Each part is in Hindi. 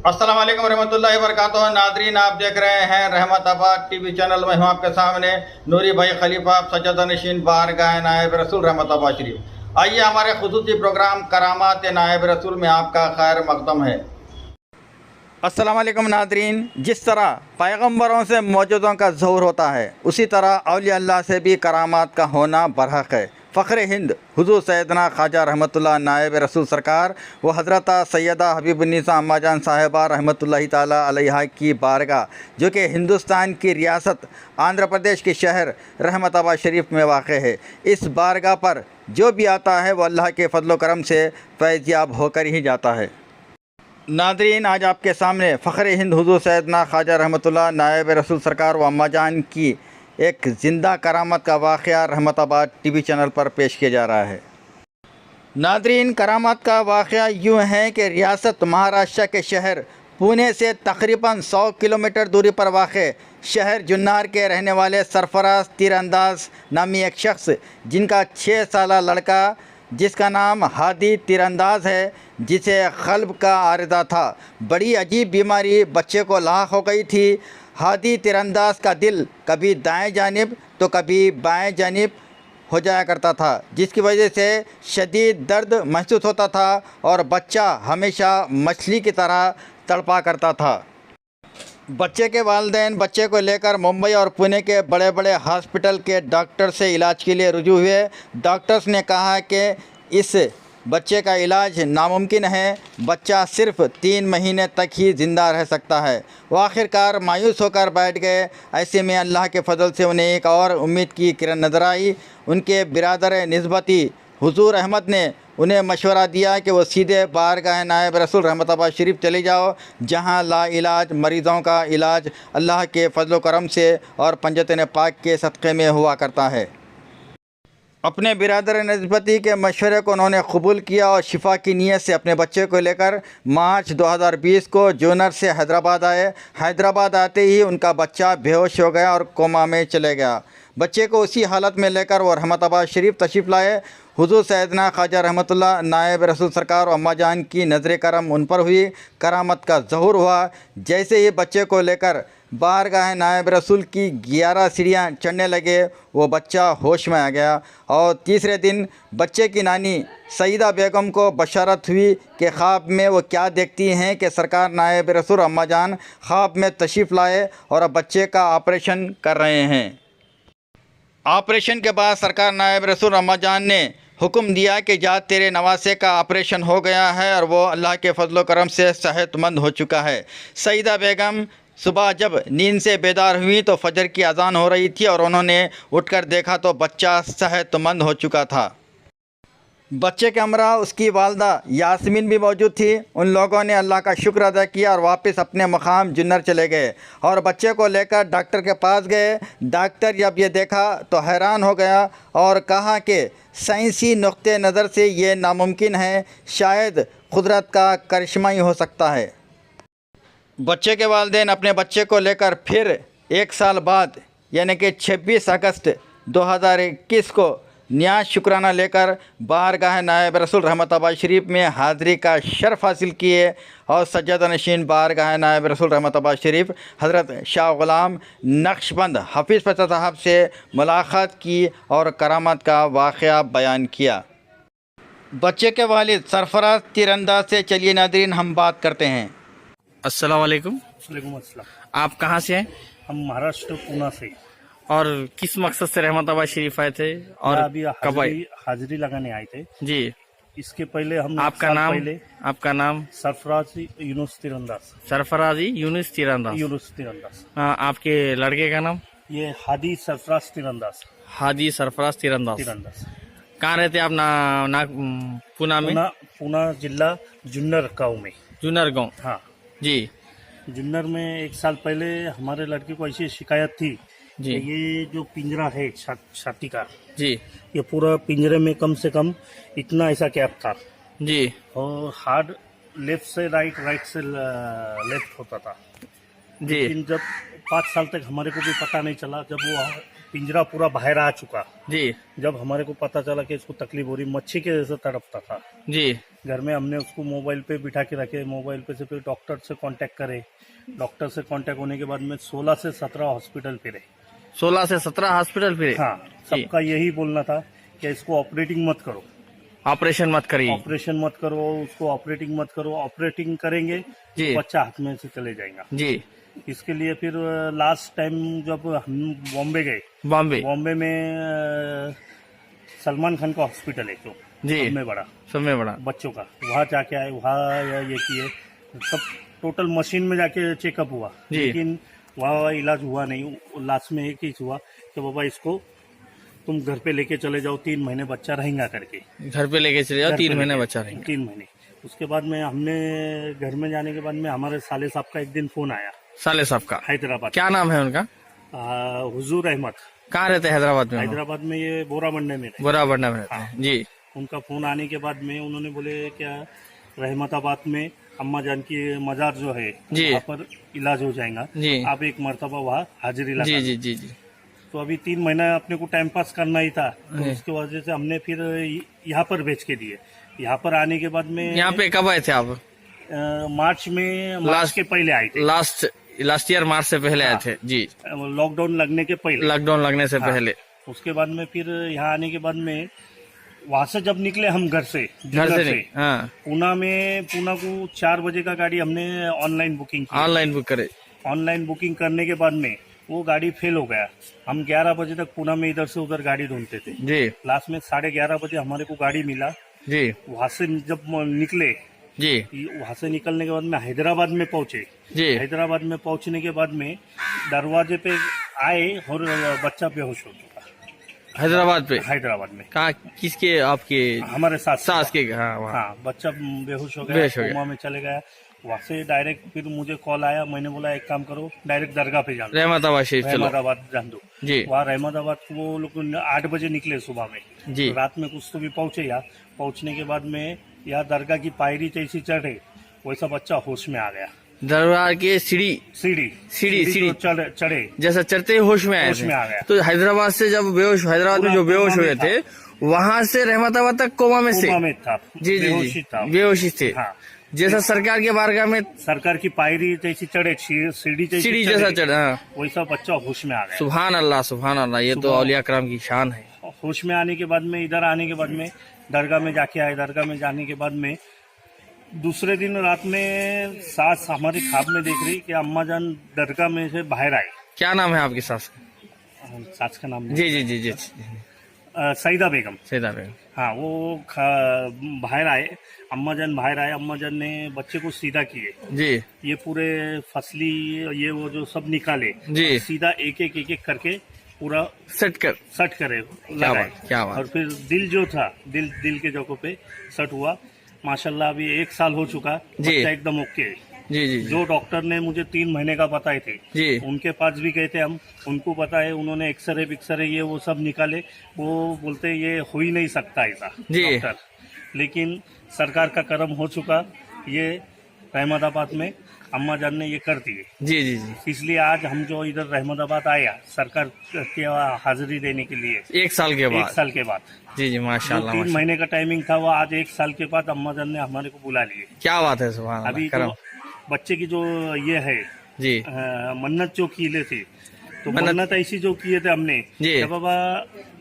अस्सलाम वालेकुम रहमतुल्लाहि व बरकातुहू। नादरीन, आप देख रहे हैं रहमताबाद टीवी चैनल में हूँ आपके सामने नूरी भाई खलीफा सज्जदा नशीन बारगाह नायब रसूल रहमताबाद शरीफ। आइए हमारे खुसूसी प्रोग्राम करामात नायब रसूल में आपका खैर मकदम है। अस्सलाम वालेकुम नादरीन, जिस तरह पैगम्बरों से मौजूदों का ज़हूर होता है उसी तरह औलिया अल्लाह से भी करामात का होना बरहक है। फ़ख्र हिंद हुज़ूर सैयदना ख्वाजा रहमतुल्लाह नायब रसूल सरकार व हज़रत सैयदा हबीबुन्निसा अम्मा जान साहिबा रहमतुल्लाहि ताला अलैहा की बारगाह, जो कि हिंदुस्तान की रियासत आंध्र प्रदेश के शहर रहमताबाद शरीफ में वाक़ है। इस बारगाह पर जो भी आता है वह अल्लाह के फ़ज़ल व करम से फैज़याब होकर ही जाता है। नादरीन, आज आपके सामने फ़ख्र हिंद हुज़ूर सैयदना ख्वाजा रहमतुल्लाह नायब रसूल सरकार व अम्मा जान की एक ज़िंदा करामत का वाक़या रहमताबाद टीवी चैनल पर पेश किया जा रहा है। नादरीन, करामत का वाक़या यूँ है कि रियासत महाराष्ट्र के शहर पुणे से तकरीबन 100 किलोमीटर दूरी पर वाक़ शहर जुन्नर के रहने वाले सरफराज तीरंदाज नामी एक शख्स, जिनका 6 साला लड़का जिसका नाम हादी तीरंदाज है, जिसे क़ल्ब का आरिज़ा था, बड़ी अजीब बीमारी बच्चे को लाक हो गई थी। हादी तीरंदाज का दिल कभी दाएं जानिब तो कभी बाएं जानिब हो जाया करता था, जिसकी वजह से शदीद दर्द महसूस होता था और बच्चा हमेशा मछली की तरह तड़पा करता था। बच्चे के वालिदैन बच्चे को लेकर मुंबई और पुणे के बड़े बड़े हॉस्पिटल के डॉक्टर से इलाज के लिए रुजू हुए। डॉक्टर्स ने कहा कि इस बच्चे का इलाज नामुमकिन है, बच्चा सिर्फ 3 महीने तक ही ज़िंदा रह सकता है। वो आखिरकार मायूस होकर बैठ गए। ऐसे में अल्लाह के फ़ज़ल से उन्हें एक और उम्मीद की किरण नज़र आई। उनके बिरादर निस्बती हुज़ूर अहमद ने उन्हें मशवरा दिया कि वो सीधे बारगाह नायब रसूल रहमताबाद शरीफ चले जाओ, जहाँ ला इलाज मरीज़ों का इलाज अल्लाह के फ़ज़ल व करम से और पंजतन पाक के सदक़े में हुआ करता है। अपने बिरादर निस्बती के मशवरे को उन्होंने कबूल किया और शिफा की नीयत से अपने बच्चे को लेकर मार्च 2020 को जूनर से हैदराबाद आए। हैदराबाद आते ही उनका बच्चा बेहोश हो गया और कोमा में चले गया। बच्चे को उसी हालत में लेकर वो रहमताबाद शरीफ तशरीफ़ लाए। हुज़ूर सैयदना ख्वाजा रहमतुल्लाह नायब रसूल सरकार और अम्मा जान की नज़र करम उन पर हुई। करामत का ज़हूर हुआ। जैसे ही बच्चे को लेकर बारगाह नायब रसूल की 11 सीढ़ियाँ चढ़ने लगे, वो बच्चा होश में आ गया और तीसरे दिन बच्चे की नानी सईदा बेगम को बशारत हुई कि ख्वाब में वो क्या देखती हैं कि सरकार नायब रसूल अम्मा जान ख्वाब में तशरीफ़ लाए और अब बच्चे का ऑपरेशन कर रहे हैं। ऑपरेशन के बाद सरकार नायब रसूल अम्मा जान ने हुक्म दिया कि जा तेरे नवासे का ऑपरेशन हो गया है और वो अल्लाह के फ़ज़ल व करम से सेहतमंद हो चुका है। सईदा बेगम सुबह जब नींद से बेदार हुई तो फजर की अज़ान हो रही थी और उन्होंने उठकर देखा तो बच्चा सेहतमंद हो चुका था। बच्चे के हमरा उसकी वालदा यास्मीन भी मौजूद थी। उन लोगों ने अल्लाह का शुक्र अदा किया और वापस अपने मकाम जुन्नर चले गए और बच्चे को लेकर डॉक्टर के पास गए। डॉक्टर जब ये देखा तो हैरान हो गया और कहा कि साइंसी नुक्ते नज़र से ये नामुमकिन है, शायद कुदरत का करिश्मा ही हो सकता है। बच्चे के वालिदैन अपने बच्चे को लेकर फिर 1 साल बाद यानी कि 26 अगस्त 2021 को न्याज शुक्राना लेकर बारगाह नायब रसूल रहमताबाद शरीफ में हाज़िरी का शर्फ़ हासिल किए और सज्जदा नशीन बारगाह नायब रसूल रहमताबाद शरीफ हज़रत शाह ग़ुलाम नक्शबंद हफ़ीज़ पचा साहब से मुलाक़ात की और करामत का वाक़या बयान किया। बच्चे के वालिद सरफराज तीरंदाज से चलिए नादरीन हम बात करते हैं। अस्सलाम वालेकुम। वालेकुम अस्सलाम। आप कहाँ से हैं हम महाराष्ट्र पूना से और किस मकसद से रहमताबाद शरीफ आए थे और अभी कब आए? हाजिरी लगाने आए थे। जी, इसके पहले हम आपका नाम? सरफराज यूनुस तीरंदाज। सरफराजी यूनुस तीरंदाज। यूनुस तीरंदाज। आपके लड़के का नाम? ये हादी सरफराज तीरंदाज। हादी सरफराज तीरंदाज। तीरंदाज। कहाँ रहते आप? पूना में? पूना जिला जुन्नर गाँव में। जुन्नर गाँव। हाँ जी जुन्नर में 1 साल पहले हमारे लड़के को ऐसी शिकायत थी जी। कि ये जो पिंजरा है छाती का, जी ये पूरा पिंजरे में कम से कम इतना ऐसा गैप था जी। और हार्ड लेफ्ट से राइट, राइट से लेफ्ट होता था। जी लेकिन जब 5 साल तक हमारे को भी पता नहीं चला, जब वो पिंजरा पूरा बाहर आ चुका। जी जब हमारे को पता चला कि इसको तकलीफ हो रही, मच्छी के जैसे तड़पता था, जी घर में हमने उसको मोबाइल पे बिठा के रखे। मोबाइल पे से फिर डॉक्टर से कांटेक्ट करे। डॉक्टर से कांटेक्ट होने के बाद में 16 से 17 हॉस्पिटल फिरे। 16 से 17 हॉस्पिटल फिरे। हाँ, सबका यही बोलना था कि इसको ऑपरेटिंग मत करो, ऑपरेशन मत करिए। ऑपरेशन मत करो, उसको ऑपरेटिंग मत करो। ऑपरेटिंग करेंगे जी तो बच्चा हाथ में से चले जाएगा। जी इसके लिए फिर लास्ट टाइम जब हम बॉम्बे गए, बॉम्बे में सलमान खान का हॉस्पिटल है जो जी सब में बड़ा बच्चों का, वहाँ जाके आए। वहाँ ये किए, सब टोटल मशीन में जाके चेकअप हुआ, लेकिन वहाँ इलाज हुआ नहीं। लास्ट में एक ही हुआ कि बाबा इसको तुम घर पे लेके चले जाओ, 3 महीने बच्चा रहेगा करके। घर पे लेके चले जाओ, 3 महीने बच्चा रहेगा। 3 महीने। उसके बाद में हमने घर में जाने के बाद में हमारे साले साहब का एक दिन फोन आया। साले साहब का हैदराबाद। क्या नाम है उनका? हुजूर अहमद। कहाँ रहते हैं हैदराबाद में? हैदराबाद में ये बोराबंडे में रहते। बोराबंडा में रहते हैं जी। उनका फोन आने के बाद में उन्होंने बोले क्या रहमताबाद में अम्मा जान की मजार जो है वहाँ पर इलाज हो जाएगा जी। आप एक मरतबा वहाँ हाजिरी लगा। जी जी जी जी। तो अभी 3 महीना अपने को टाइम पास करना ही था, तो उसकी वजह से हमने फिर यहाँ पर भेज के दिए। यहाँ पर आने के बाद में, यहाँ पे कब आए थे आप? मार्च के पहले आए थे। लास्ट ईयर मार्च से पहले आए थे जी, लॉकडाउन लगने के पहले। लॉकडाउन लगने से पहले। उसके बाद में फिर यहाँ आने के बाद में वहां से जब निकले हम घर से हाँ। पूना को 4 बजे का गाड़ी हमने ऑनलाइन बुकिंग की। ऑनलाइन बुक करे। ऑनलाइन बुकिंग करने के बाद में वो गाड़ी फेल हो गया। हम 11 बजे तक पूना में इधर से उधर गाड़ी ढूंढते थे जी। लास्ट में 11:30 बजे हमारे को गाड़ी मिला जी। वहां से जब निकले जी, वहां से निकलने के बाद में हैदराबाद में पहुंचे जी। हैदराबाद में पहुंचने के बाद में दरवाजे पे आए और बच्चा बेहोश हो चुका। हैदराबाद में कहाँ? किसके? आपके? हमारे सास के। हाँ, बच्चा बेहोश हो गया, कोमा में चले गया। वहाँ से डायरेक्ट फिर मुझे कॉल आया। मैंने बोला एक काम करो, डायरेक्ट दरगाह पे जान दो, रहमताबाद जान दो जी। वहाँ रहमताबाद वो लोग 8 बजे निकले सुबह में जी। तो रात में कुछ तो भी पहुंचे। यहाँ पहुंचने के बाद में यहाँ दरगाह की पायरी जैसी चढ़े वैसा बच्चा होश में आ गया। दरबार के सीढ़ी चढ़े जैसा चढ़ते ही होश में आ गया। तो हैदराबाद से जब हैदराबाद में जो बेहोश हुए थे, वहाँ से रहमताबाद तक कोमा में था जी जी, बेहोशी थे। जैसा सरकार के बारगाह में सरकार की पायरी जैसी चढ़े, सीढ़ी जैसा चढ़ा, वैसा बच्चा होश में आ गया। सुभान अल्लाह, सुभान अल्लाह। ये तो औलिया कराम की शान है। होश में आने के बाद में इधर आने के बाद में दरगाह में जाके आए। दरगाह में जाने के बाद में दूसरे दिन रात में सास हमारी ख्वाब में देख रही कि अम्मा जान दरगाह में से बाहर आए। क्या नाम है आपकी सास का? सास का नाम जी जी जी जी, सईदा बेगम। हाँ, वो बाहर आए, अम्मा जान बाहर आए। अम्मा जान ने बच्चे को सीधा किए जी। ये पूरे फसली ये वो जो सब निकाले जी, सीधा एक एक करके पूरा सट करे लगाए। क्या बात। और फिर दिल जो था, दिल के जगह पे सट हुआ। माशाल्लाह अभी 1 साल हो चुका, बच्चा एकदम ओके जी जी। जो डॉक्टर ने मुझे 3 महीने का बताए थे जी, उनके पास भी गए थे हम, उनको पता है, उन्होंने एक्सरे ये वो सब निकाले। वो बोलते ये हो ही नहीं सकता ऐसा डॉक्टर, लेकिन सरकार का कर्म हो चुका। ये रहमताबाद में अम्मा जान ने ये कर दिए जी जी जी। इसलिए आज हम जो इधर रहमताबाद आया सरकार के हाजिरी देने के लिए 1 साल के बाद जी जी। माशाल्लाह। 3 महीने का टाइमिंग था, वो आज 1 साल के बाद अम्मा जान ने हमारे को बुला लिए। क्या बात है, सुभान अल्लाह। अभी तो बच्चे की जो ये है जी, मन्नत जो किए थे, तो मन्नत ऐसी जो किए थे हमने, जब बाबा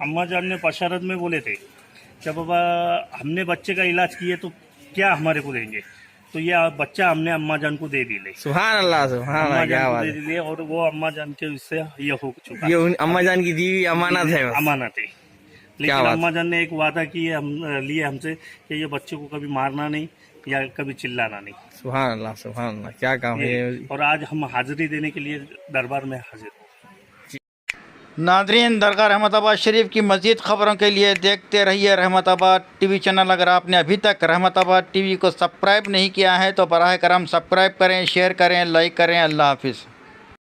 अम्मा जान ने बशारत में बोले थे जब बाबा हमने बच्चे का इलाज किए तो क्या हमारे को देंगे, तो ये बच्चा हमने अम्मा जान को दे दिए। सुभान अल्लाह, सुभान अल्लाह, क्या बात है। दे दिए और वो अम्मा जान के उससे ये हो चुका। ये अम्मा जान की दी हुई अमानत है, अमानत है। लेकिन अम्मा जान ने एक वादा किए लिए हमसे कि ये बच्चे को कभी मारना नहीं या कभी चिल्लाना नहीं। सुभान अल्लाह, सुभान अल्लाह, क्या काम है। और आज हम हाजिरी देने के लिए दरबार में हाजिर हो। नादरीन, दरगाह रहमताबाद शरीफ की मज़ीद ख़बरों के लिए देखते रहिए रहमताबाद टीवी चैनल। अगर आपने अभी तक रहमताबाद टीवी को सब्सक्राइब नहीं किया है तो बराह करम सब्सक्राइब करें, शेयर करें, लाइक करें। अल्लाह हाफिज़।